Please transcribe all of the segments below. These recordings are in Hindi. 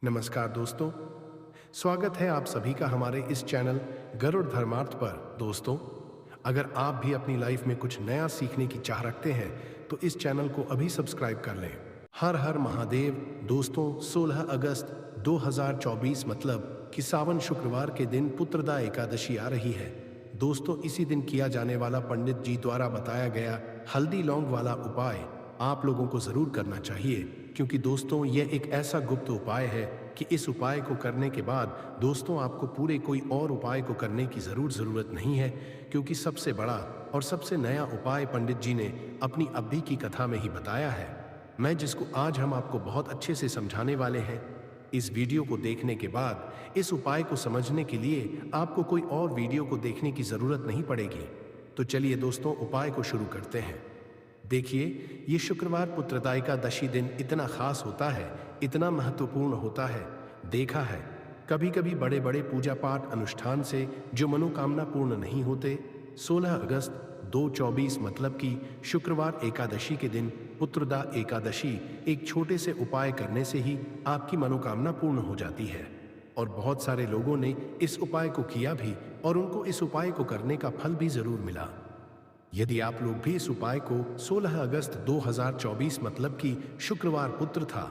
नमस्कार दोस्तों, स्वागत है आप सभी का हमारे इस चैनल गरुड़ धर्मार्थ पर। दोस्तों, अगर आप भी अपनी लाइफ में कुछ नया सीखने की चाह रखते हैं तो इस चैनल को अभी सब्सक्राइब कर लें। हर हर महादेव। दोस्तों, 16 अगस्त 2024 मतलब कि सावन शुक्रवार के दिन पुत्रदा एकादशी आ रही है। दोस्तों, इसी दिन किया जाने वाला पंडित जी द्वारा बताया गया हल्दी लौंग वाला उपाय आप लोगों को जरूर करना चाहिए, क्योंकि दोस्तों यह एक ऐसा गुप्त उपाय है कि इस उपाय को करने के बाद दोस्तों आपको पूरे कोई और उपाय को करने की ज़रूरत नहीं है, क्योंकि सबसे बड़ा और सबसे नया उपाय पंडित जी ने अपनी अवधि की कथा में ही बताया है, मैं जिसको आज हम आपको बहुत अच्छे से समझाने वाले हैं। इस वीडियो को देखने के बाद इस उपाय को समझने के लिए आपको कोई और वीडियो को देखने की ज़रूरत नहीं पड़ेगी। तो चलिए दोस्तों, उपाय को शुरू करते हैं। देखिए, ये शुक्रवार पुत्रदा एकादशी दिन इतना खास होता है, इतना महत्वपूर्ण होता है। देखा है कभी कभी बड़े बड़े पूजा पाठ अनुष्ठान से जो मनोकामना पूर्ण नहीं होते। 16 अगस्त 2024 मतलब कि शुक्रवार एकादशी के दिन पुत्रदा एकादशी एक छोटे से उपाय करने से ही आपकी मनोकामना पूर्ण हो जाती है। और बहुत सारे लोगों ने इस उपाय को किया भी और उनको इस उपाय को करने का फल भी जरूर मिला। यदि आप लोग भी इस उपाय को 16 अगस्त 2024 मतलब कि शुक्रवार पुत्र था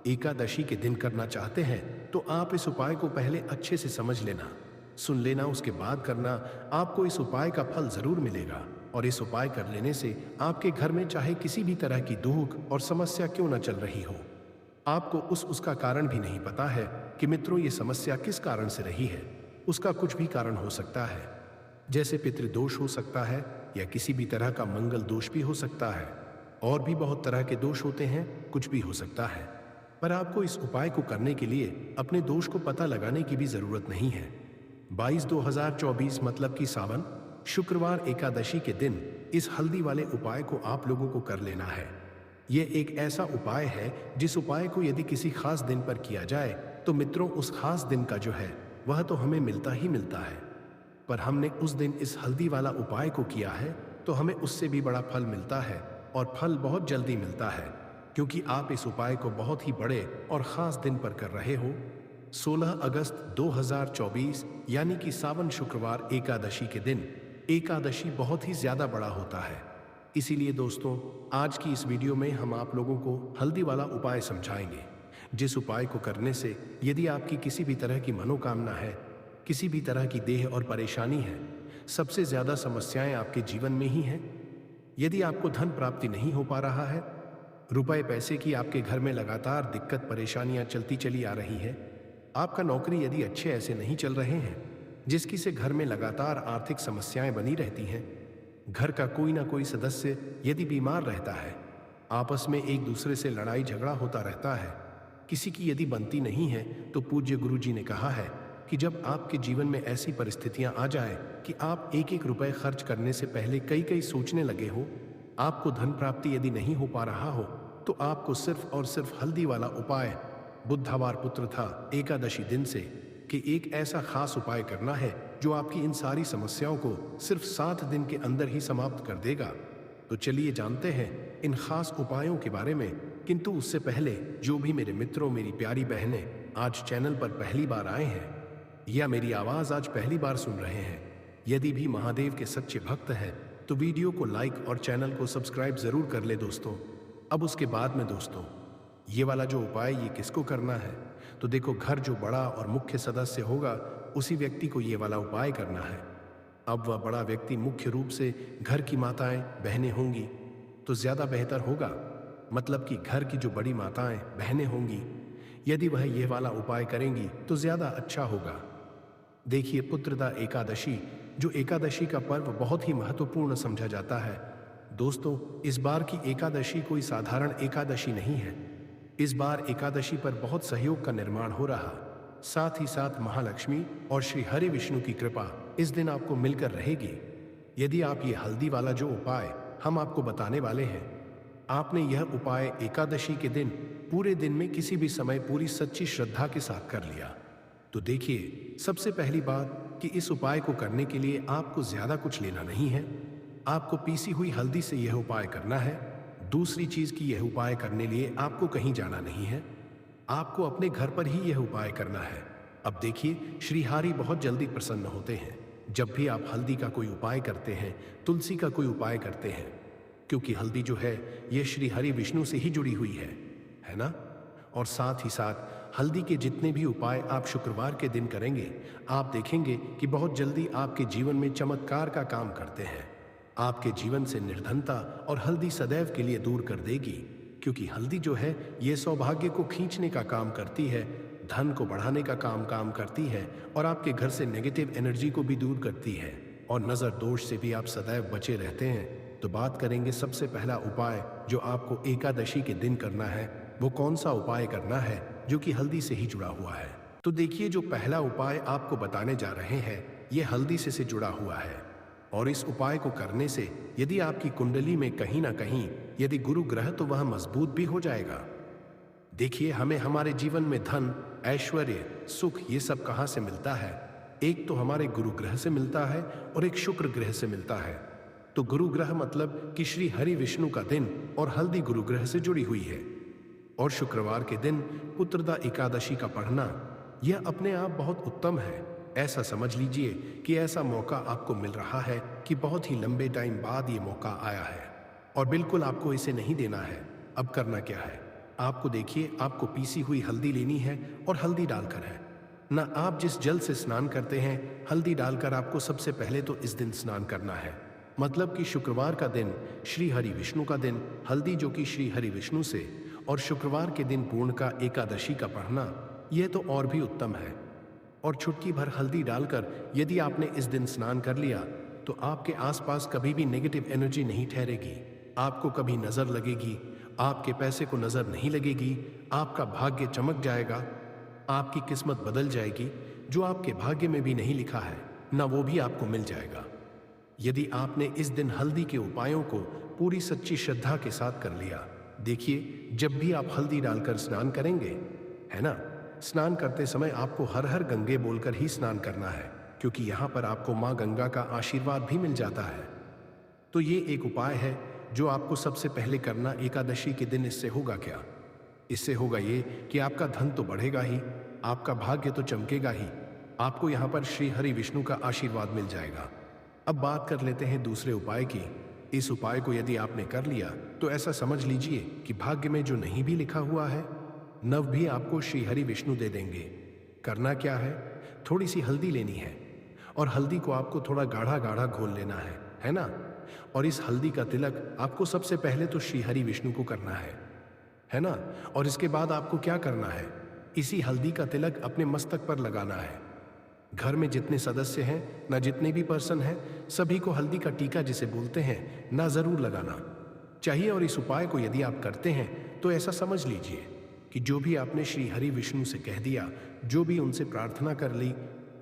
एकादशी के दिन करना चाहते हैं तो आप इस उपाय को पहले अच्छे से समझ लेना, सुन लेना, उसके बाद करना। आपको इस उपाय का फल जरूर मिलेगा और इस उपाय कर लेने से आपके घर में चाहे किसी भी तरह की दुख और समस्या क्यों न चल रही हो, आपको उसका कारण भी नहीं पता है कि मित्रों ये समस्या किस कारण से रही है। उसका कुछ भी कारण हो सकता है, जैसे पितृदोष हो सकता है या किसी भी तरह का मंगल दोष भी हो सकता है, और भी बहुत तरह के दोष होते हैं, कुछ भी हो सकता है। पर आपको इस उपाय को करने के लिए अपने दोष को पता लगाने की भी जरूरत नहीं है। 22/2024 मतलब कि सावन शुक्रवार एकादशी के दिन इस हल्दी वाले उपाय को आप लोगों को कर लेना है। यह एक ऐसा उपाय है जिस उपाय को यदि किसी खास दिन पर किया जाए तो मित्रों उस खास दिन का जो है वह तो हमें मिलता ही मिलता है, पर हमने उस दिन इस हल्दी वाला उपाय को किया है तो हमें उससे भी बड़ा फल मिलता है, और फल बहुत जल्दी मिलता है, क्योंकि आप इस उपाय को बहुत ही बड़े और खास दिन पर कर रहे हो। 16 अगस्त 2024 यानी कि सावन शुक्रवार एकादशी के दिन एकादशी बहुत ही ज्यादा बड़ा होता है। इसीलिए दोस्तों, आज की इस वीडियो में हम आप लोगों को हल्दी वाला उपाय समझाएंगे, जिस उपाय को करने से यदि आपकी किसी भी तरह की मनोकामना है, किसी भी तरह की देह और परेशानी है, सबसे ज्यादा समस्याएं आपके जीवन में ही हैं। यदि आपको धन प्राप्ति नहीं हो पा रहा है, रुपए पैसे की आपके घर में लगातार दिक्कत परेशानियां चलती चली आ रही है, आपका नौकरी यदि अच्छे ऐसे नहीं चल रहे हैं, जिसकी से घर में लगातार आर्थिक समस्याएं बनी रहती हैं, घर का कोई ना कोई सदस्य यदि बीमार रहता है, आपस में एक दूसरे से लड़ाई झगड़ा होता रहता है, किसी की यदि बनती नहीं है, तो पूज्य गुरु जी ने कहा है कि जब आपके जीवन में ऐसी परिस्थितियां आ जाए कि आप एक एक रुपए खर्च करने से पहले कई कई सोचने लगे हो, आपको धन प्राप्ति यदि नहीं हो पा रहा हो, तो आपको सिर्फ और सिर्फ हल्दी वाला उपाय बुधवार पुत्र था एकादशी दिन से कि एक ऐसा खास उपाय करना है जो आपकी इन सारी समस्याओं को सिर्फ 7 दिन के अंदर ही समाप्त कर देगा। तो चलिए जानते हैं इन खास उपायों के बारे में। किंतु उससे पहले जो भी मेरे मित्रों, मेरी प्यारी बहनें आज चैनल पर पहली बार आए हैं या मेरी आवाज आज पहली बार सुन रहे हैं, यदि भी महादेव के सच्चे भक्त हैं तो वीडियो को लाइक और चैनल को सब्सक्राइब जरूर कर ले दोस्तों। अब उसके बाद में दोस्तों, ये वाला जो उपाय ये किसको करना है, तो देखो, घर जो बड़ा और मुख्य सदस्य होगा उसी व्यक्ति को ये वाला उपाय करना है। अब वह बड़ा व्यक्ति मुख्य रूप से घर की माताएं बहनें होंगी तो ज्यादा बेहतर होगा, मतलब कि घर की जो बड़ी माताएं बहनें होंगी, यदि वह यह वाला उपाय करेंगी तो ज्यादा अच्छा होगा। देखिए, पुत्रदा एकादशी जो एकादशी का पर्व बहुत ही महत्वपूर्ण समझा जाता है। दोस्तों, इस बार की एकादशी कोई साधारण एकादशी नहीं है। इस बार एकादशी पर बहुत सहयोग का निर्माण हो रहा, साथ ही साथ महालक्ष्मी और श्री हरि विष्णु की कृपा इस दिन आपको मिलकर रहेगी। यदि आप ये हल्दी वाला जो उपाय हम आपको बताने वाले हैं, आपने यह उपाय एकादशी के दिन पूरे दिन में किसी भी समय पूरी सच्ची श्रद्धा के साथ कर लिया, तो देखिए, सबसे पहली बात कि इस उपाय को करने के लिए आपको ज्यादा कुछ लेना नहीं है। आपको पीसी हुई हल्दी से यह उपाय करना है। दूसरी चीज कि यह उपाय करने लिए आपको कहीं जाना नहीं है। आपको अपने घर पर ही यह उपाय करना है। अब देखिए, श्रीहरि बहुत जल्दी प्रसन्न होते हैं जब भी आप हल्दी का कोई उपाय करते हैं, तुलसी का कोई उपाय करते हैं, क्योंकि हल्दी जो है यह श्रीहरि विष्णु से ही जुड़ी हुई है ना। और साथ ही साथ हल्दी के जितने भी उपाय आप शुक्रवार के दिन करेंगे, आप देखेंगे कि बहुत जल्दी आपके जीवन में चमत्कार का काम करते हैं। आपके जीवन से निर्धनता और हल्दी सदैव के लिए दूर कर देगी, क्योंकि हल्दी जो है ये सौभाग्य को खींचने का काम करती है, धन को बढ़ाने का काम करती है और आपके घर से नेगेटिव एनर्जी को भी दूर करती है और नज़र दोष से भी आप सदैव बचे रहते हैं। तो बात करेंगे सबसे पहला उपाय जो आपको एकादशी के दिन करना है, वो कौन सा उपाय करना है जो कि हल्दी से ही जुड़ा हुआ है। तो देखिए, जो पहला उपाय आपको बताने जा रहे हैं ये हल्दी से जुड़ा हुआ है और इस उपाय को करने से यदि आपकी कुंडली में कहीं ना कहीं यदि गुरु ग्रह तो वह मजबूत भी हो जाएगा। देखिए, हमें हमारे जीवन में धन, ऐश्वर्य, सुख ये सब कहाँ से मिलता है? एक तो हमारे गुरु ग्रह से मिलता है और एक शुक्र ग्रह से मिलता है। तो गुरु ग्रह मतलब कि श्री हरि विष्णु का दिन और हल्दी गुरु ग्रह से जुड़ी हुई है। और शुक्रवार के दिन पुत्रदा एकादशी का पढ़ना यह अपने आप बहुत उत्तम है। ऐसा समझ लीजिए कि ऐसा मौका आपको मिल रहा है कि बहुत ही लंबे टाइम बाद ये मौका आया है और बिल्कुल आपको इसे नहीं देना है। अब करना क्या है? आपको देखिए, आपको पीसी हुई हल्दी लेनी है और हल्दी डालकर है ना, आप जिस जल से स्नान करते हैं हल्दी डालकर आपको सबसे पहले तो इस दिन स्नान करना है। मतलब कि शुक्रवार का दिन श्री हरि विष्णु का दिन, हल्दी जो कि श्री हरि विष्णु से, और शुक्रवार के दिन पूर्ण का एकादशी का पढ़ना यह तो और भी उत्तम है। और चुटकी भर हल्दी डालकर यदि आपने इस दिन स्नान कर लिया तो आपके आसपास कभी भी नेगेटिव एनर्जी नहीं ठहरेगी, आपको कभी नजर लगेगी, आपके पैसे को नजर नहीं लगेगी, आपका भाग्य चमक जाएगा, आपकी किस्मत बदल जाएगी। जो आपके भाग्य में भी नहीं लिखा है ना वो भी आपको मिल जाएगा यदि आपने इस दिन हल्दी के उपायों को पूरी सच्ची श्रद्धा के साथ कर लिया। देखिए, जब भी आप हल्दी डालकर स्नान करेंगे, है ना, स्नान करते समय आपको हर हर गंगे बोलकर ही स्नान करना है, क्योंकि यहाँ पर आपको माँ गंगा का आशीर्वाद भी मिल जाता है। तो ये एक उपाय है जो आपको सबसे पहले करना एकादशी के दिन। इससे होगा क्या? इससे होगा ये कि आपका धन तो बढ़ेगा ही, आपका भाग्य तो चमकेगा ही, आपको यहाँ पर श्री हरि विष्णु का आशीर्वाद मिल जाएगा। अब बात कर लेते हैं दूसरे उपाय की। इस उपाय को यदि आपने कर लिया तो ऐसा समझ लीजिए कि भाग्य में जो नहीं भी लिखा हुआ है नव भी आपको श्री हरि विष्णु दे देंगे। करना क्या है? थोड़ी सी हल्दी लेनी है और हल्दी को आपको थोड़ा गाढ़ा गाढ़ा घोल लेना है ना। और इस हल्दी का तिलक आपको सबसे पहले तो श्री हरि विष्णु को करना है ना। और इसके बाद आपको क्या करना है? इसी हल्दी का तिलक अपने मस्तक पर लगाना है। घर में जितने सदस्य हैं ना, जितने भी पर्सन हैं, सभी को हल्दी का टीका जिसे बोलते हैं ना जरूर लगाना चाहिए। और इस उपाय को यदि आप करते हैं तो ऐसा समझ लीजिए कि जो भी आपने श्री हरि विष्णु से कह दिया, जो भी उनसे प्रार्थना कर ली,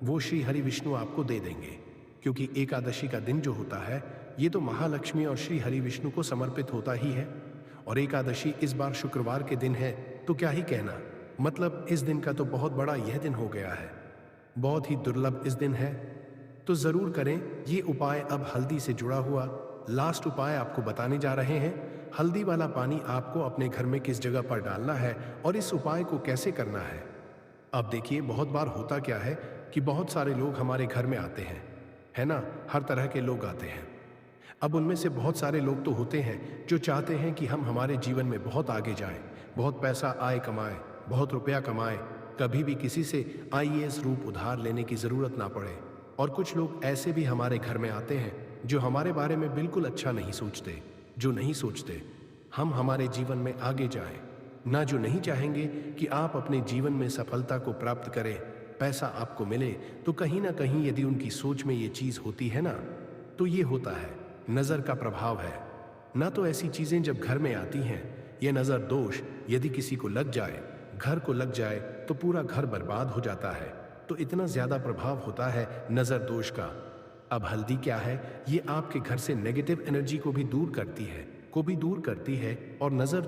वो श्री हरि विष्णु आपको दे देंगे। क्योंकि एकादशी का दिन जो होता है ये तो महालक्ष्मी और श्री हरि विष्णु को समर्पित होता ही है। और एकादशी इस बार शुक्रवार के दिन है तो क्या ही कहना, मतलब इस दिन का तो बहुत बड़ा यह दिन हो गया है, बहुत ही दुर्लभ इस दिन है। तो जरूर करें ये उपाय। अब हल्दी से जुड़ा हुआ लास्ट उपाय आपको बताने जा रहे हैं। हल्दी वाला पानी आपको अपने घर में किस जगह पर डालना है और इस उपाय को कैसे करना है। अब देखिए, बहुत बार होता क्या है कि बहुत सारे लोग हमारे घर में आते हैं, है ना, हर तरह के लोग आते हैं। अब उनमें से बहुत सारे लोग तो होते हैं जो चाहते हैं कि हम हमारे जीवन में बहुत आगे जाएं, बहुत पैसा आए कमाएं, बहुत रुपया कमाएं, कभी भी किसी से आईएएस रूप उधार लेने की ज़रूरत ना पड़े। और कुछ लोग ऐसे भी हमारे घर में आते हैं जो हमारे बारे में बिल्कुल अच्छा नहीं सोचते, जो नहीं सोचते हम हमारे जीवन में आगे जाएं, ना जो नहीं चाहेंगे कि आप अपने जीवन में सफलता को प्राप्त करें, पैसा आपको मिले। तो कहीं ना कहीं यदि उनकी सोच में ये चीज़ होती है ना, तो ये होता है नज़र का प्रभाव है ना। तो ऐसी चीज़ें जब घर में आती हैं, ये नज़र दोष यदि किसी को लग जाए, घर को लग जाए, तो पूरा घर बर्बाद हो जाता है। तो इतना ज़्यादा प्रभाव होता है नज़र दोष का। अब हल्दी क्या है? ये आपके घर से नेगेटिव एनर्जी को भी दूर करती है और नज़र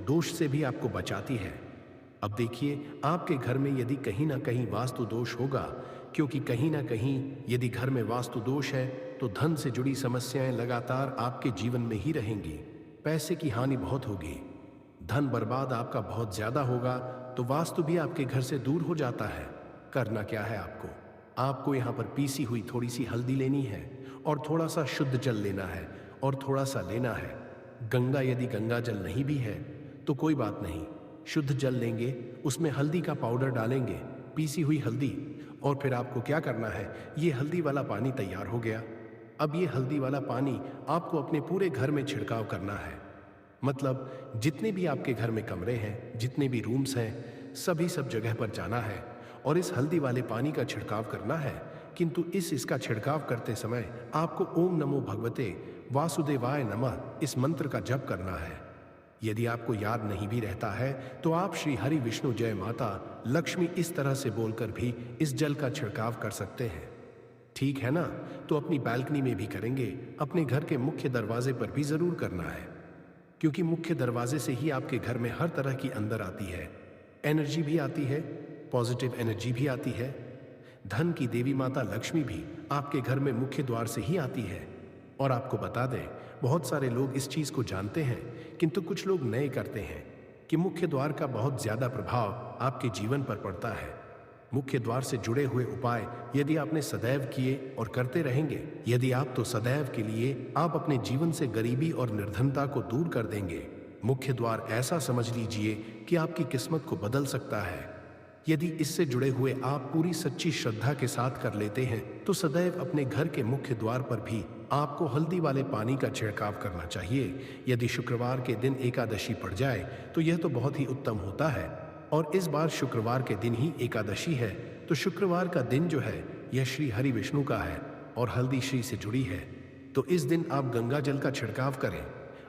दोष से भी आपको बचाती है। अब देखिए, आपके घर में यदि कहीं ना कहीं वास्तु दोष होगा, क्योंकि कहीं ना कहीं यदि घर में वास्तु दोष है तो धन से जुड़ी समस्याएं लगातार आपके जीवन में ही रहेंगी, पैसे की हानि बहुत होगी, धन बर्बाद आपका बहुत ज़्यादा होगा। तो वास्तु भी आपके घर से दूर हो जाता है। करना क्या है आपको? आपको यहाँ पर पीसी हुई थोड़ी सी हल्दी लेनी है और थोड़ा सा शुद्ध जल लेना है और थोड़ा सा लेना है गंगा। यदि गंगा जल नहीं भी है तो कोई बात नहीं, शुद्ध जल लेंगे, उसमें हल्दी का पाउडर डालेंगे, पीसी हुई हल्दी, और फिर आपको क्या करना है, ये हल्दी वाला पानी तैयार हो गया। अब ये हल्दी वाला पानी आपको अपने पूरे घर में छिड़काव करना है। मतलब जितने भी आपके घर में कमरे हैं, जितने भी रूम्स हैं, सभी सब जगह पर जाना है और इस हल्दी वाले पानी का छिड़काव करना है। किंतु इसका छिड़काव करते समय आपको ओम नमो भगवते वासुदेवाय नमः इस मंत्र का जप करना है। यदि आपको याद नहीं भी रहता है तो आप श्री हरि विष्णु जय माता लक्ष्मी इस तरह से बोलकर भी इस जल का छिड़काव कर सकते हैं। ठीक है ना? तो अपनी बालकनी में भी करेंगे, अपने घर के मुख्य दरवाजे पर भी जरूर करना है, क्योंकि मुख्य दरवाजे से ही आपके घर में हर तरह की अंदर आती है, एनर्जी भी आती है, पॉजिटिव एनर्जी भी आती है। धन की देवी माता लक्ष्मी भी आपके घर में मुख्य द्वार से ही आती है। और आपको बता दें, बहुत सारे लोग इस चीज को जानते हैं, किंतु कुछ लोग नए करते हैं कि मुख्य द्वार का बहुत ज्यादा प्रभाव आपके जीवन पर पड़ता है। मुख्य द्वार से जुड़े हुए उपाय यदि आपने सदैव किए और करते रहेंगे, यदि आप तो सदैव के लिए आप अपने जीवन से गरीबी और निर्धनता को दूर कर देंगे। मुख्य द्वार ऐसा समझ लीजिए कि आपकी किस्मत को बदल सकता है। यदि इससे जुड़े हुए आप पूरी सच्ची श्रद्धा के साथ कर लेते हैं तो सदैव अपने घर के मुख्य द्वार पर भी आपको हल्दी वाले पानी का छिड़काव करना चाहिए। यदि शुक्रवार के दिन एकादशी पड़ जाए तो यह तो बहुत ही उत्तम होता है, और इस बार शुक्रवार के दिन ही एकादशी है, तो शुक्रवार का दिन जो है यह श्री हरि विष्णु का है और हल्दी श्री से जुड़ी है। तो इस दिन आप गंगा जल का छिड़काव करें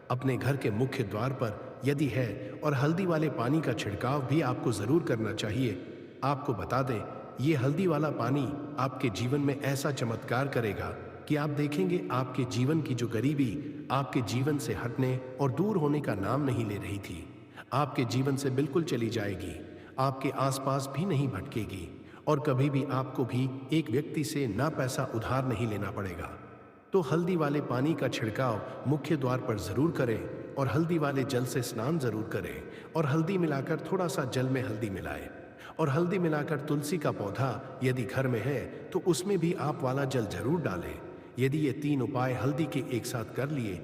अपने घर के मुख्य द्वार पर यदि है, और हल्दी वाले पानी का छिड़काव भी आपको जरूर करना चाहिए। आपको बता दें, ये हल्दी वाला पानी आपके जीवन में ऐसा चमत्कार करेगा कि आप देखेंगे आपके जीवन की जो गरीबी आपके जीवन से हटने और दूर होने का नाम नहीं ले रही थी, आपके जीवन से बिल्कुल चली जाएगी, आपके आसपास भी नहीं भटकेगी, और कभी भी आपको भी एक व्यक्ति से ना पैसा उधार नहीं लेना पड़ेगा। तो हल्दी वाले पानी का छिड़काव मुख्य द्वार पर जरूर करें और हल्दी वाले जल से स्नान जरूर करें, और हल्दी मिलाकर थोड़ा सा जल में हल्दी मिलाएं, और हल्दी मिलाकर तुलसी का पौधा यदि घर में है तो उसमें भी आप वाला जल जरूर डालें। यदि ये 3 उपाय हल्दी के एक साथ कर लिए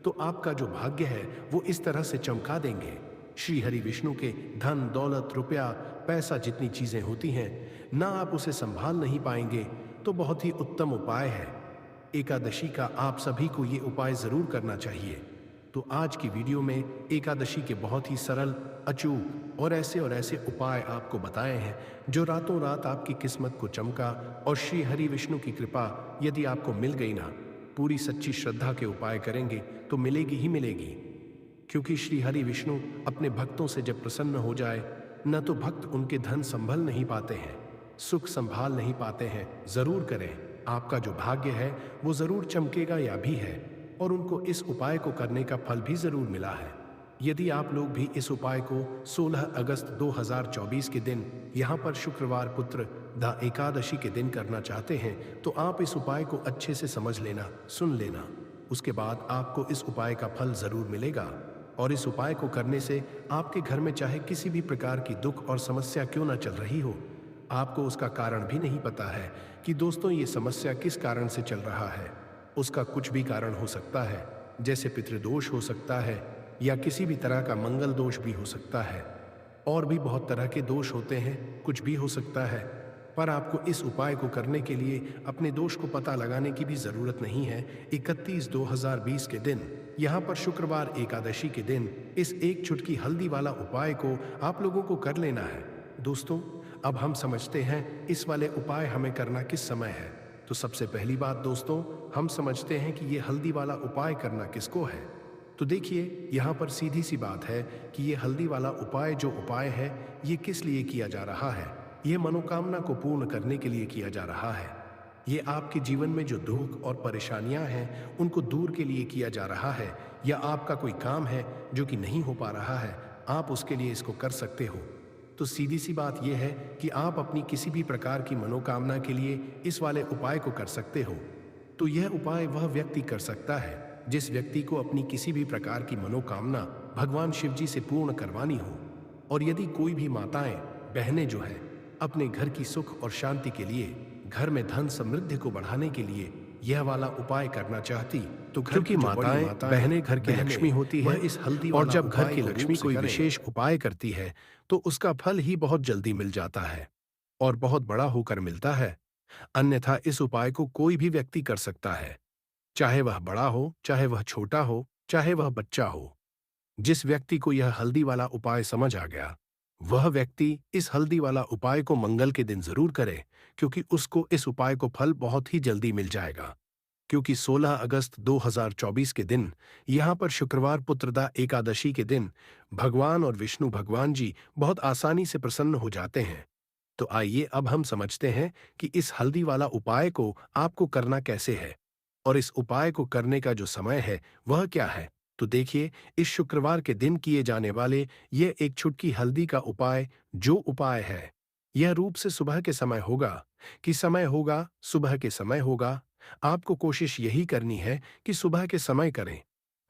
तो आपका जो भाग्य है वो इस तरह से चमका देंगे। श्री हरि विष्णु के धन दौलत रुपया पैसा जितनी चीजें होती हैं ना आप उसे संभाल नहीं पाएंगे। तो बहुत ही उत्तम उपाय है, एकादशी का आप सभी को ये उपाय जरूर करना चाहिए। तो आज की वीडियो में एकादशी के बहुत ही सरल, अचूक और ऐसे उपाय आपको बताए हैं जो रातों रात आपकी किस्मत को चमका, और श्री हरि विष्णु की कृपा यदि आपको मिल गई ना, पूरी सच्ची श्रद्धा के उपाय करेंगे तो मिलेगी ही मिलेगी। क्योंकि श्री हरि विष्णु अपने भक्तों से जब प्रसन्न हो जाए न तो भक्त उनके धन संभल नहीं पाते हैं, सुख संभाल नहीं पाते हैं। जरूर करें, आपका जो भाग्य है वो जरूर चमकेगा या भी है, और उनको इस उपाय को करने का फल भी जरूर मिला है। यदि आप लोग भी इस उपाय को 16 अगस्त 2024 के दिन यहाँ पर शुक्रवार पुत्र द एकादशी के दिन करना चाहते हैं तो आप इस उपाय को अच्छे से समझ लेना, सुन लेना। उसके बाद आपको इस उपाय का फल जरूर मिलेगा, और इस उपाय को करने से आपके घर में चाहे किसी भी प्रकार की दुख और समस्या क्यों ना चल रही हो, आपको उसका कारण भी नहीं पता है कि दोस्तों ये समस्या किस कारण से चल रहा है। उसका कुछ भी कारण हो सकता है, जैसे पितृदोष हो सकता है या किसी भी तरह का मंगल दोष भी हो सकता है, और भी बहुत तरह के दोष होते हैं, कुछ भी हो सकता है। पर आपको इस उपाय को करने के लिए अपने दोष को पता लगाने की भी जरूरत नहीं है। 31/2/2020 के दिन यहाँ पर शुक्रवार एकादशी के दिन इस एक चुटकी हल्दी वाला उपाय को आप लोगों को कर लेना है। दोस्तों, अब हम समझते हैं इस वाले उपाय हमें करना किस समय है। तो सबसे पहली बात दोस्तों, हम समझते हैं कि ये हल्दी वाला उपाय करना किसको है। तो देखिए, यहाँ पर सीधी सी बात है कि ये हल्दी वाला उपाय जो उपाय है ये किस लिए किया जा रहा है। ये मनोकामना को पूर्ण करने के लिए किया जा रहा है। ये आपके जीवन में जो दुख और परेशानियां हैं उनको दूर के लिए किया जा रहा है, या आपका कोई काम है जो कि नहीं हो पा रहा है, आप उसके लिए इसको कर सकते हो। तो सीधी सी बात यह है कि आप अपनी किसी भी प्रकार की मनोकामना के लिए इस वाले उपाय को कर सकते हो। तो यह उपाय वह व्यक्ति कर सकता है जिस व्यक्ति को अपनी किसी भी प्रकार की मनोकामना भगवान शिव जी से पूर्ण करवानी हो। और यदि कोई भी माताएं बहनें जो हैं अपने घर की सुख और शांति के लिए, घर में धन समृद्धि को बढ़ाने के लिए यह वाला उपाय करना चाहती, तो घर क्योंकि की जो बड़ी माताएं माताएं बहनें घर की लक्ष्मी होती वह है इस हल्दी और वाला जब घर उपाय की को रूप लक्ष्मी से कोई करें। विशेष उपाय करती है तो उसका फल ही बहुत जल्दी मिल जाता है और बहुत बड़ा होकर मिलता है। अन्यथा इस उपाय को कोई भी व्यक्ति कर सकता है, चाहे वह बड़ा हो, चाहे वह छोटा हो, चाहे वह बच्चा हो। जिस व्यक्ति को यह हल्दी वाला उपाय समझ आ गया, वह व्यक्ति इस हल्दी वाला उपाय को मंगल के दिन जरूर करे, क्योंकि उसको इस उपाय को फल बहुत ही जल्दी मिल जाएगा। क्योंकि 16 अगस्त 2024 के दिन, यहाँ पर शुक्रवार पुत्रदा एकादशी के दिन, भगवान और विष्णु भगवान जी बहुत आसानी से प्रसन्न हो जाते हैं। तो आइए अब हम समझते हैं कि इस हल्दी वाला उपाय को आपको करना कैसे है और इस उपाय को करने का जो समय है वह क्या है। तो देखिए, इस शुक्रवार के दिन किए जाने वाले यह एक छुटकी हल्दी का उपाय जो उपाय है, यह रूप से सुबह के समय होगा कि समय होगा, सुबह के समय होगा। आपको कोशिश यही करनी है कि सुबह के समय करें।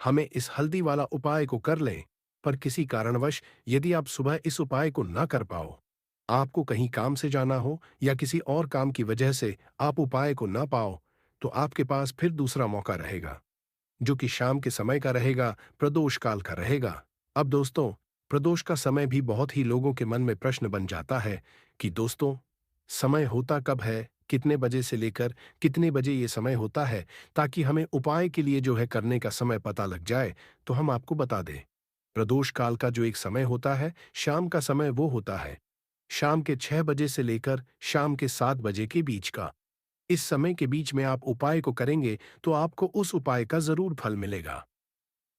हमें इस हल्दी वाला उपाय को कर लें, पर किसी कारणवश यदि आप सुबह इस उपाय को ना कर पाओ, आपको कहीं काम से जाना हो या किसी और काम की वजह से आप उपाय को ना पाओ, तो आपके पास फिर दूसरा मौका रहेगा, जो कि शाम के समय का रहेगा, प्रदोष काल का रहेगा। अब दोस्तों, प्रदोष का समय भी बहुत ही लोगों के मन में प्रश्न बन जाता है कि दोस्तों, समय होता कब है, कितने बजे से लेकर कितने बजे ये समय होता है, ताकि हमें उपाय के लिए जो है करने का समय पता लग जाए, तो हम आपको बता दें। प्रदोष काल का जो एक समय होता है, शाम का समय वो होता है शाम के 6 बजे से लेकर शाम के 7 बजे के बीच का। इस समय के बीच में आप उपाय को करेंगे तो आपको उस उपाय का जरूर फल मिलेगा।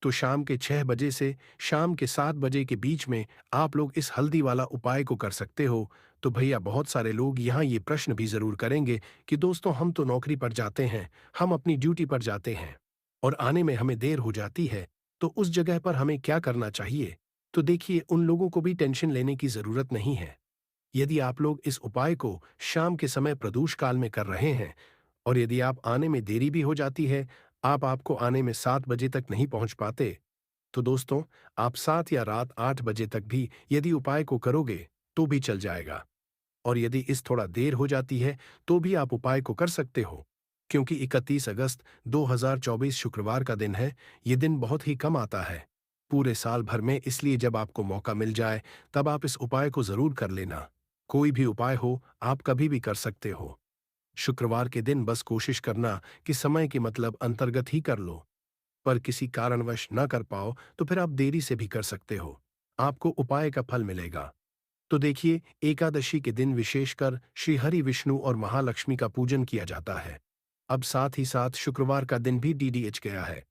तो शाम के 6 बजे से शाम के 7 बजे के बीच में आप लोग इस हल्दी वाला उपाय को कर सकते हो। तो भैया, बहुत सारे लोग यहाँ ये प्रश्न भी जरूर करेंगे कि दोस्तों, हम तो नौकरी पर जाते हैं, हम अपनी ड्यूटी पर जाते हैं और आने में हमें देर हो जाती है, तो उस जगह पर हमें क्या करना चाहिए। तो देखिए, उन लोगों को भी टेंशन लेने की जरूरत नहीं है। यदि आप लोग इस उपाय को शाम के समय प्रदोष काल में कर रहे हैं और यदि आप आने में देरी भी हो जाती है, आप आपको आने में 7 बजे तक नहीं पहुंच पाते, तो दोस्तों, आप 7 या रात 8 बजे तक भी यदि उपाय को करोगे तो भी चल जाएगा। और यदि इस थोड़ा देर हो जाती है तो भी आप उपाय को कर सकते हो, क्योंकि 31 अगस्त 2024 शुक्रवार का दिन है। ये दिन बहुत ही कम आता है पूरे साल भर में, इसलिए जब आपको मौका मिल जाए तब आप इस उपाय को जरूर कर लेना। कोई भी उपाय हो, आप कभी भी कर सकते हो। शुक्रवार के दिन बस कोशिश करना कि समय के मतलब अंतर्गत ही कर लो, पर किसी कारणवश ना कर पाओ तो फिर आप देरी से भी कर सकते हो। आपको उपाय का फल मिलेगा। तो देखिए, एकादशी के दिन विशेषकर श्री हरि विष्णु और महालक्ष्मी का पूजन किया जाता है। अब साथ ही साथ शुक्रवार का दिन भी डीडीएच गया है,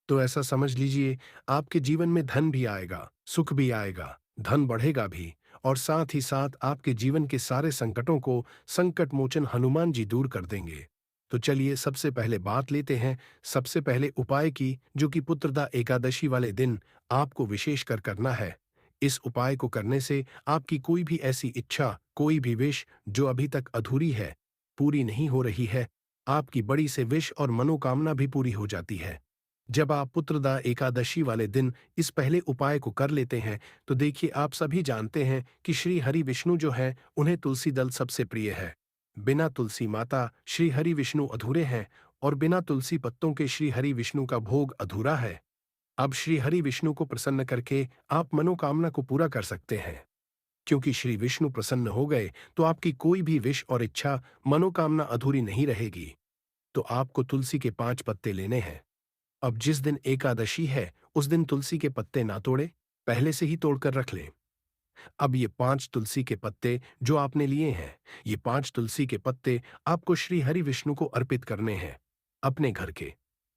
तो ऐसा समझ लीजिए, आपके जीवन में धन भी आएगा, सुख भी आएगा, धन बढ़ेगा भी, और साथ ही साथ आपके जीवन के सारे संकटों को संकट मोचन हनुमान जी दूर कर देंगे। तो चलिए, सबसे पहले बात लेते हैं सबसे पहले उपाय की, जो कि पुत्रदा एकादशी वाले दिन आपको विशेष कर करना है। इस उपाय को करने से आपकी कोई भी ऐसी इच्छा, कोई भी विश जो अभी तक अधूरी है, पूरी नहीं हो रही है, आपकी बड़ी से विश और मनोकामना भी पूरी हो जाती है। जब आप पुत्रदा एकादशी वाले दिन इस पहले उपाय को कर लेते हैं, तो देखिए, आप सभी जानते हैं कि श्री हरि विष्णु जो है, उन्हें तुलसी दल सबसे प्रिय है। बिना तुलसी माता श्री हरि विष्णु अधूरे हैं और बिना तुलसी पत्तों के श्री हरि विष्णु का भोग अधूरा है। अब श्री हरि विष्णु को प्रसन्न करके आप मनोकामना को पूरा कर सकते हैं, क्योंकि श्री विष्णु प्रसन्न हो गए तो आपकी कोई भी विश और इच्छा, मनोकामना अधूरी नहीं रहेगी। तो आपको तुलसी के 5 पत्ते लेने हैं। अब जिस दिन एकादशी है उस दिन तुलसी के पत्ते ना तोड़े, पहले से ही तोड़कर रख लें। अब ये 5 तुलसी के पत्ते जो आपने लिए हैं, ये 5 तुलसी के पत्ते आपको श्री हरि विष्णु को अर्पित करने हैं, अपने घर के।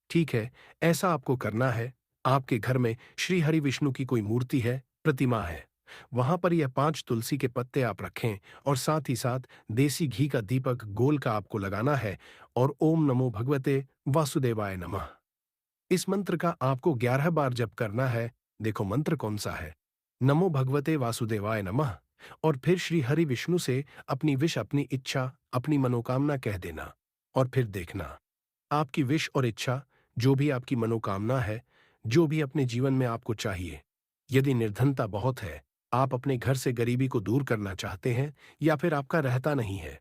ठीक है, ऐसा आपको करना है। आपके घर में श्री हरि विष्णु की कोई मूर्ति है, प्रतिमा है, वहां पर यह 5 तुलसी के पत्ते आप रखें और साथ ही साथ देसी घी का दीपक गोल का आपको लगाना है और ओम नमो भगवते वासुदेवाय नमः, इस मंत्र का आपको 11 बार जप करना है। देखो, मंत्र कौन सा है? नमो भगवते वासुदेवाय नमः। और फिर श्री हरि विष्णु से अपनी विश, अपनी इच्छा, अपनी मनोकामना कह देना और फिर देखना, आपकी विश और इच्छा, जो भी आपकी मनोकामना है, जो भी अपने जीवन में आपको चाहिए, यदि निर्धनता बहुत है, आप अपने घर से गरीबी को दूर करना चाहते हैं या फिर आपका रहता नहीं है?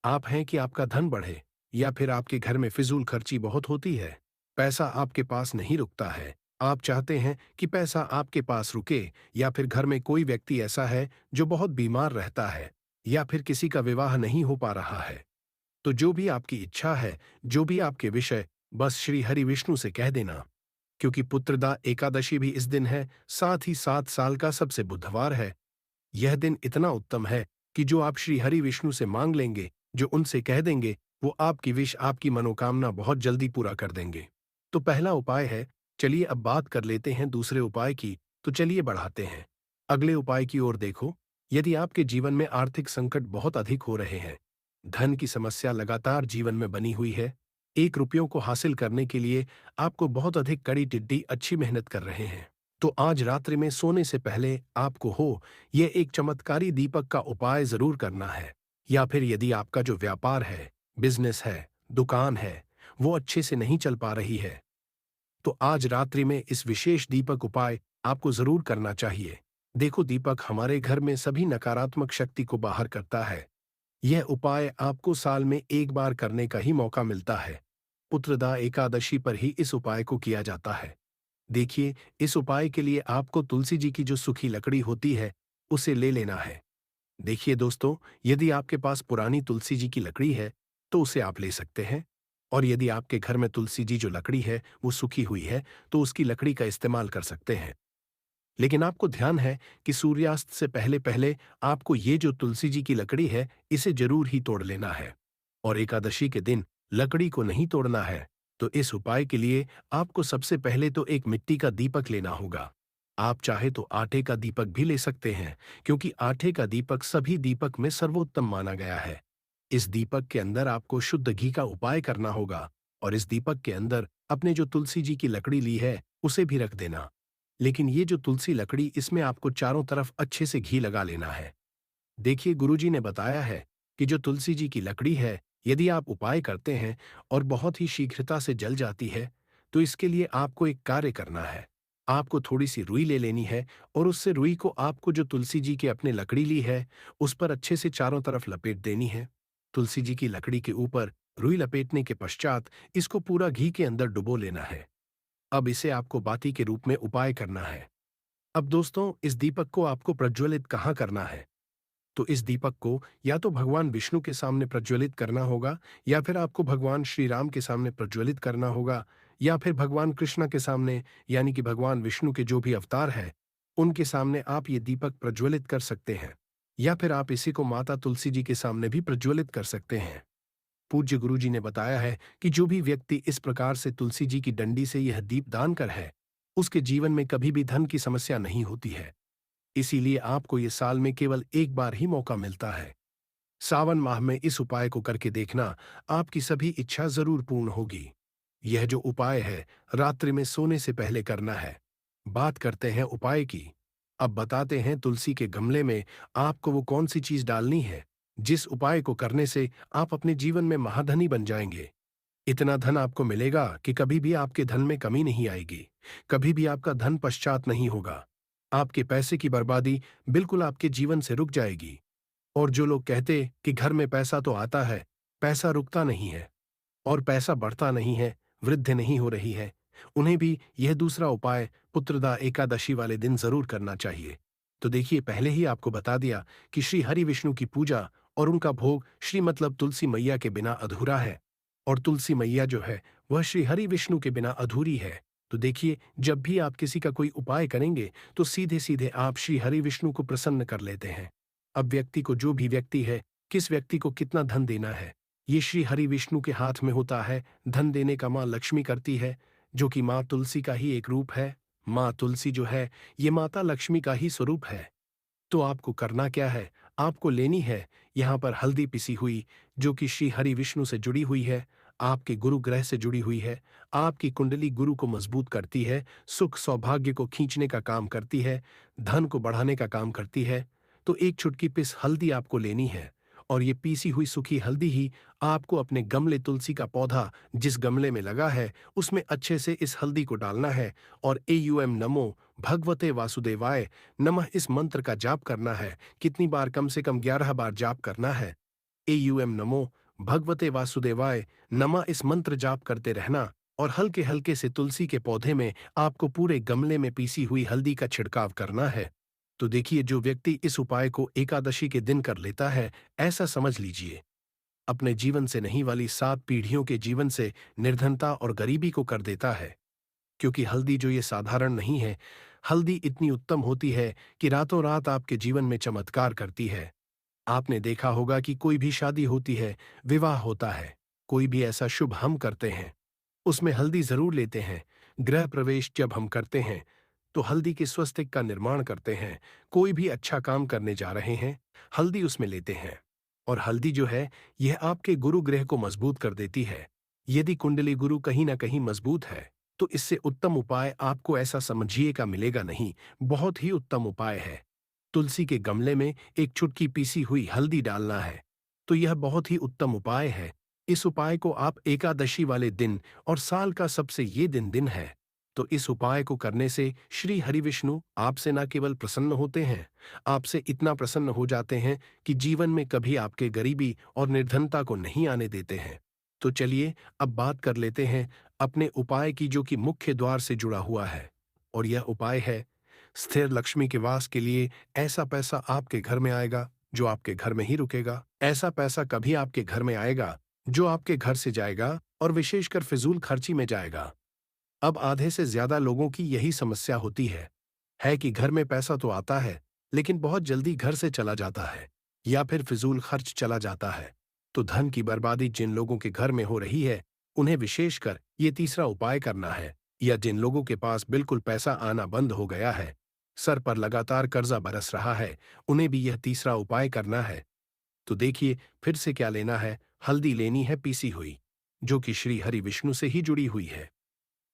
आप हैं कि आपका धन बढ़े या फिर आपके घर में फिजूल खर्ची बहुत होती है? पैसा आपके पास नहीं रुकता है। आप चाहते हैं कि पैसा आपके पास रुके या फिर घर में कोई व्यक्ति ऐसा है जो बहुत बीमार रहता है या फिर किसी का विवाह नहीं हो पा रहा है? तो जो भी आपकी इच्छा है, जो भी आपके विषय, बस श्री हरि विष्णु से कह देना। क्योंकि पुत्रदा एकादशी भी इस दिन है, साथ ही 7 साल का सबसे बुधवार है। यह दिन इतना उत्तम है कि जो आप श्री हरि विष्णु से मांग लेंगे, जो उनसे कह देंगे, वो आपकी विश, आपकी मनोकामना बहुत जल्दी पूरा कर देंगे। तो पहला उपाय है, चलिए अब बात कर लेते हैं दूसरे उपाय की, तो चलिए बढ़ाते हैं। अगले उपाय की ओर देखो। यदि आपके जीवन में आर्थिक संकट बहुत अधिक हो रहे हैं, धन की समस्या लगातार जीवन में बनी हुई है, 1 रुपयों को हासिल करने के लिए आपको बहुत अधिक कड़ी टिड्डी अच्छी मेहनत कर रहे हैं, तो आज रात्रि में सोने से पहले आपको यह एक चमत्कारी दीपक का उपाय जरूर करना है। या फिर यदि आपका जो व्यापार है, बिजनेस है, दुकान है, वो अच्छे से नहीं चल पा रही है, तो आज रात्रि में इस विशेष दीपक उपाय आपको जरूर करना चाहिए। देखो, दीपक हमारे घर में सभी नकारात्मक शक्ति को बाहर करता है। यह उपाय आपको साल में 1 बार करने का ही मौका मिलता है। पुत्रदा एकादशी पर ही इस उपाय को किया जाता है। देखिए, इस उपाय के लिए आपको तुलसी जी की जो सूखी लकड़ी होती है, उसे ले लेना है। देखिए दोस्तों, यदि आपके पास पुरानी तुलसी जी की लकड़ी है, तो उसे आप ले सकते हैं। और यदि आपके घर में तुलसी जी जो लकड़ी है, वो सूखी हुई है, तो उसकी लकड़ी का इस्तेमाल कर सकते हैं। लेकिन आपको ध्यान है कि सूर्यास्त से पहले पहले आपको ये जो तुलसी जी की लकड़ी है, इसे जरूर ही तोड़ लेना है। और एकादशी के दिन लकड़ी को नहीं तोड़ना है। तो इस उपाय के लिए आपको सबसे पहले तो एक मिट्टी का दीपक लेना होगा। आप चाहे तो आटे का दीपक भी ले सकते हैं, क्योंकि आटे का दीपक सभी दीपक में सर्वोत्तम माना गया है। इस दीपक के अंदर आपको शुद्ध घी का उपाय करना होगा और इस दीपक के अंदर अपने जो तुलसी जी की लकड़ी ली है, उसे भी रख देना। लेकिन ये जो तुलसी लकड़ी, इसमें आपको चारों तरफ अच्छे से घी लगा लेना है। देखिए, गुरुजी ने बताया है कि जो तुलसी जी की लकड़ी है, यदि आप उपाय करते हैं और बहुत ही शीघ्रता से जल जाती है, तो इसके लिए आपको एक कार्य करना है। आपको थोड़ी सी रुई ले लेनी है और उससे रुई को आपको जो तुलसी जी की अपने लकड़ी ली है, उस पर अच्छे से चारों तरफ लपेट देनी है। तुलसी जी की लकड़ी के ऊपर रुई लपेटने के पश्चात इसको पूरा घी के अंदर डुबो लेना है। अब इसे आपको बाती के रूप में उपाय करना है। अब दोस्तों, इस दीपक को आपको प्रज्वलित कहाँ करना है? तो इस दीपक को या तो भगवान विष्णु के सामने प्रज्वलित करना होगा, या फिर आपको भगवान श्री राम के सामने प्रज्वलित करना होगा, या फिर भगवान कृष्ण के सामने, यानी कि भगवान विष्णु के जो भी अवतार हैं, उनके सामने आप ये दीपक प्रज्वलित कर सकते हैं। या फिर आप इसी को माता तुलसी जी के सामने भी प्रज्वलित कर सकते हैं। पूज्य गुरु जी ने बताया है कि जो भी व्यक्ति इस प्रकार से तुलसी जी की डंडी से यह दीप दान कर है, उसके जीवन में कभी भी धन की समस्या नहीं होती है। इसीलिए आपको ये साल में केवल 1 बार ही मौका मिलता है। सावन माह में इस उपाय को करके देखना, आपकी सभी इच्छा जरूर पूर्ण होगी। यह जो उपाय है, रात्रि में सोने से पहले करना है। बात करते हैं उपाय की। अब बताते हैं तुलसी के गमले में आपको वो कौन सी चीज डालनी है, जिस उपाय को करने से आप अपने जीवन में महाधनी बन जाएंगे। इतना धन आपको मिलेगा कि कभी भी आपके धन में कमी नहीं आएगी, कभी भी आपका धन पश्चात नहीं होगा। आपके पैसे की बर्बादी बिल्कुल आपके जीवन से रुक जाएगी। और जो लोग कहते कि घर में पैसा तो आता है, पैसा रुकता नहीं है और पैसा बढ़ता नहीं है, वृद्धि नहीं हो रही है, उन्हें भी यह दूसरा उपाय पुत्रदा एकादशी वाले दिन जरूर करना चाहिए। तो देखिए, पहले ही आपको बता दिया कि श्री हरि विष्णु की पूजा और उनका भोग श्री मतलब तुलसी मैया के बिना अधूरा है, और तुलसी मैया जो है वह श्री हरि विष्णु के बिना अधूरी है। तो देखिए, जब भी आप किसी का कोई उपाय करेंगे, तो सीधे सीधे आप श्री हरि विष्णु को प्रसन्न कर लेते हैं। अब व्यक्ति को, जो भी व्यक्ति है, किस व्यक्ति को कितना धन देना है, ये श्री हरि विष्णु के हाथ में होता है। धन देने का माँ लक्ष्मी करती है, जो कि माँ तुलसी का ही एक रूप है। माँ तुलसी जो है, ये माता लक्ष्मी का ही स्वरूप है। तो आपको करना क्या है? आपको लेनी है यहाँ पर हल्दी पिसी हुई, जो कि श्री हरि विष्णु से जुड़ी हुई है, आपके गुरु ग्रह से जुड़ी हुई है, आपकी कुंडली गुरु को मजबूत करती है, सुख सौभाग्य को खींचने का काम करती है, धन को बढ़ाने का काम करती है। तो एक चुटकी पिस हल्दी आपको लेनी है और ये पीसी हुई सूखी हल्दी ही आपको अपने गमले तुलसी का पौधा जिस गमले में लगा है उसमें अच्छे से इस हल्दी को डालना है और एयूएम नमो भगवते वासुदेवाय नमः इस मंत्र का जाप करना है। कितनी बार? कम से कम 11 बार जाप करना है। एयूएम नमो भगवते वासुदेवाय नमः इस मंत्र जाप करते रहना और हल्के हल्के से तुलसी के पौधे में आपको पूरे गमले में पीसी हुई हल्दी का छिड़काव करना है। तो देखिए, जो व्यक्ति इस उपाय को एकादशी के दिन कर लेता है, ऐसा समझ लीजिए अपने जीवन से नहीं वाली 7 पीढ़ियों के जीवन से निर्धनता और गरीबी को कर देता है। क्योंकि हल्दी जो ये साधारण नहीं है, हल्दी इतनी उत्तम होती है कि रातों रात आपके जीवन में चमत्कार करती है। आपने देखा होगा कि कोई भी शादी होती है, विवाह होता है, कोई भी ऐसा शुभ हम करते हैं, उसमें हल्दी जरूर लेते हैं। गृह प्रवेश जब हम करते हैं तो हल्दी के स्वस्तिक का निर्माण करते हैं। कोई भी अच्छा काम करने जा रहे हैं, हल्दी उसमें लेते हैं। और हल्दी जो है, यह आपके गुरु ग्रह को मजबूत कर देती है। यदि कुंडली गुरु कहीं ना कहीं मजबूत है तो इससे उत्तम उपाय आपको ऐसा समझिए का मिलेगा नहीं। बहुत ही उत्तम उपाय है। तुलसी के गमले में एक चुटकी पीसी हुई हल्दी डालना है, तो यह बहुत ही उत्तम उपाय है। इस उपाय को आप एकादशी वाले दिन और साल का सबसे ये दिन है, तो इस उपाय को करने से श्री हरि विष्णु आपसे न केवल प्रसन्न होते हैं, आपसे इतना प्रसन्न हो जाते हैं कि जीवन में कभी आपके गरीबी और निर्धनता को नहीं आने देते हैं। तो चलिए अब बात कर लेते हैं अपने उपाय की, जो कि मुख्य द्वार से जुड़ा हुआ है। और यह उपाय है स्थिर लक्ष्मी के वास के लिए। ऐसा पैसा आपके घर में आएगा जो आपके घर में ही रुकेगा। ऐसा पैसा कभी आपके घर में आएगा जो आपके घर से जाएगा और विशेषकर फिजूल खर्ची में जाएगा। अब आधे से ज्यादा लोगों की यही समस्या होती है कि घर में पैसा तो आता है लेकिन बहुत जल्दी घर से चला जाता है या फिर फिजूल खर्च चला जाता है। तो धन की बर्बादी जिन लोगों के घर में हो रही है, उन्हें विशेषकर ये तीसरा उपाय करना है। या जिन लोगों के पास बिल्कुल पैसा आना बंद हो गया है, सर पर लगातार कर्जा बरस रहा है, उन्हें भी यह तीसरा उपाय करना है। तो देखिए फिर से क्या लेना है। हल्दी लेनी है पीसी हुई, जो कि श्री हरि विष्णु से ही जुड़ी हुई है।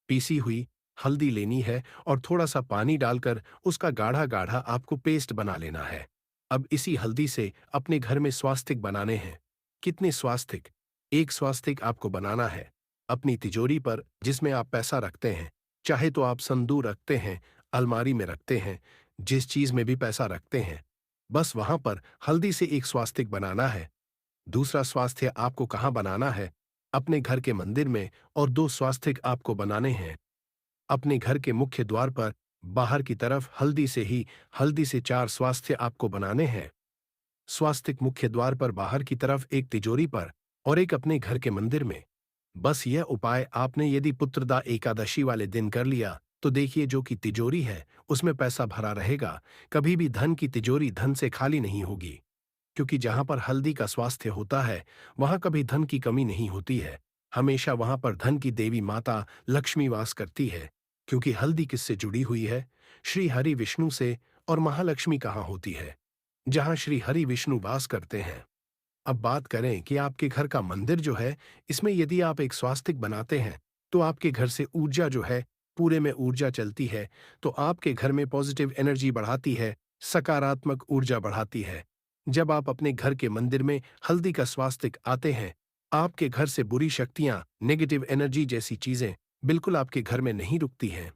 पीसी हुई हल्दी लेनी है और थोड़ा सा पानी डालकर उसका गाढ़ा गाढ़ा आपको पेस्ट बना लेना है। अब इसी हल्दी से अपने घर में स्वास्तिक बनाने हैं। कितने स्वास्तिक? एक स्वास्तिक आपको बनाना है अपनी तिजोरी पर, जिसमें आप पैसा रखते हैं। चाहे तो आप संदूक रखते हैं, अलमारी में रखते हैं, जिस चीज में भी पैसा रखते हैं, बस वहां पर हल्दी से एक स्वास्तिक बनाना है। दूसरा स्वास्थ्य आपको कहाँ बनाना है? अपने घर के मंदिर में। और 2 स्वास्तिक आपको बनाने हैं अपने घर के मुख्य द्वार पर बाहर की तरफ। हल्दी से 4 स्वास्थ्य आपको बनाने हैं। स्वास्तिक मुख्य द्वार पर बाहर की तरफ, एक तिजोरी पर और एक अपने घर के मंदिर में। बस यह उपाय आपने यदि पुत्रदा एकादशी वाले दिन कर लिया तो देखिए, जो कि तिजोरी है उसमें पैसा भरा रहेगा। कभी भी धन की तिजोरी धन से खाली नहीं होगी, क्योंकि जहां पर हल्दी का स्वास्थ्य होता है वहां कभी धन की कमी नहीं होती है। हमेशा वहां पर धन की देवी माता लक्ष्मी वास करती है, क्योंकि हल्दी किससे जुड़ी हुई है? श्री हरि विष्णु से। और महालक्ष्मी कहाँ होती है? जहां श्री हरि विष्णु वास करते हैं। अब बात करें कि आपके घर का मंदिर जो है, इसमें यदि आप एक स्वास्तिक बनाते हैं तो आपके घर से ऊर्जा जो है, पूरे में ऊर्जा चलती है, तो आपके घर में पॉजिटिव एनर्जी बढ़ाती है, सकारात्मक ऊर्जा बढ़ाती है। जब आप अपने घर के मंदिर में हल्दी का स्वास्तिक आते हैं, आपके घर से बुरी शक्तियां, नेगेटिव एनर्जी जैसी चीजें बिल्कुल आपके घर में नहीं रुकती हैं।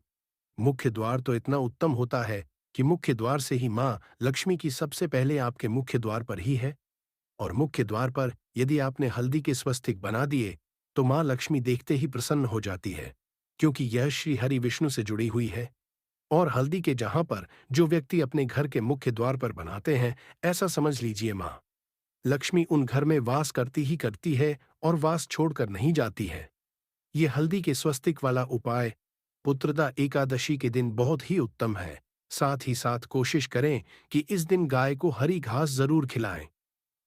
मुख्य द्वार तो इतना उत्तम होता है कि मुख्य द्वार से ही माँ लक्ष्मी की सबसे पहले आपके मुख्य द्वार पर ही है। और मुख्य द्वार पर यदि आपने हल्दी के स्वस्तिक बना दिए तो माँ लक्ष्मी देखते ही प्रसन्न हो जाती है, क्योंकि यह श्री हरि विष्णु से जुड़ी हुई है। और हल्दी के जहां पर जो व्यक्ति अपने घर के मुख्य द्वार पर बनाते हैं, ऐसा समझ लीजिए माँ लक्ष्मी उन घर में वास करती ही करती है और वास छोड़कर नहीं जाती है। ये हल्दी के स्वस्तिक वाला उपाय पुत्रदा एकादशी के दिन बहुत ही उत्तम है। साथ ही साथ कोशिश करें कि इस दिन गाय को हरी घास जरूर खिलाएं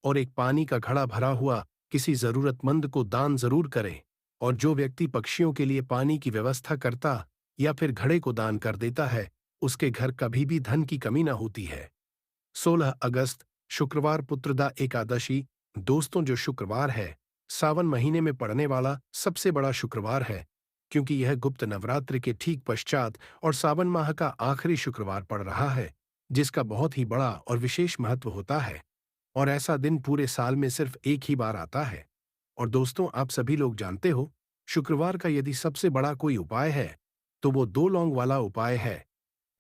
और एक पानी का घड़ा भरा हुआ किसी जरूरतमंद को दान जरूर करें। और जो व्यक्ति पक्षियों के लिए पानी की व्यवस्था करता या फिर घड़े को दान कर देता है, उसके घर कभी भी धन की कमी न होती है। 16 अगस्त शुक्रवार पुत्रदा एकादशी। दोस्तों, जो शुक्रवार है सावन महीने में पड़ने वाला सबसे बड़ा शुक्रवार है, क्योंकि यह गुप्त नवरात्रि के ठीक पश्चात और सावन माह का आखिरी शुक्रवार पड़ रहा है, जिसका बहुत ही बड़ा और विशेष महत्व होता है। और ऐसा दिन पूरे साल में सिर्फ एक ही बार आता है। और दोस्तों, आप सभी लोग जानते हो, शुक्रवार का यदि सबसे बड़ा कोई उपाय है, तो वो दो लौंग वाला उपाय है।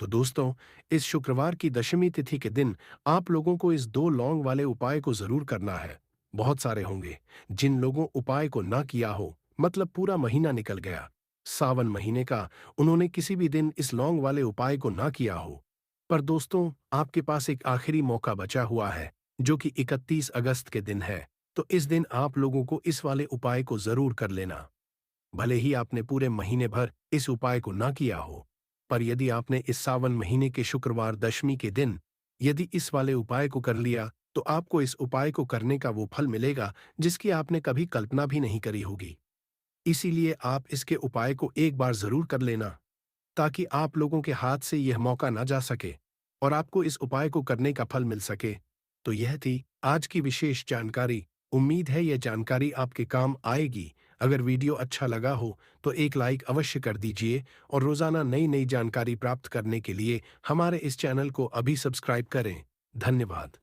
तो दोस्तों, इस शुक्रवार की दशमी तिथि के दिन आप लोगों को इस दो लौंग वाले उपाय को जरूर करना है। बहुत सारे होंगे जिन लोगों उपाय को ना किया हो, मतलब पूरा महीना निकल गया, सावन महीने का, उन्होंने किसी भी दिन इस लौंग वाले उपाय को ना किया हो। पर दोस्तों, आपके पास एक आखिरी मौका बचा हुआ है, जो कि 31 अगस्त के दिन है। तो इस दिन आप लोगों को इस वाले उपाय को जरूर कर लेना। भले ही आपने पूरे महीने भर इस उपाय को ना किया हो, पर यदि आपने इस सावन महीने के शुक्रवार दशमी के दिन यदि इस वाले उपाय को कर लिया, तो आपको इस उपाय को करने का वो फल मिलेगा जिसकी आपने कभी कल्पना भी नहीं करी होगी। इसीलिए आप इसके उपाय को एक बार जरूर कर लेना, ताकि आप लोगों के हाथ से यह मौका ना जा सके और आपको इस उपाय को करने का फल मिल सके। तो यह थी आज की विशेष जानकारी। उम्मीद है यह जानकारी आपके काम आएगी। अगर वीडियो अच्छा लगा हो तो एक लाइक अवश्य कर दीजिए और रोजाना नई नई जानकारी प्राप्त करने के लिए हमारे इस चैनल को अभी सब्सक्राइब करें। धन्यवाद।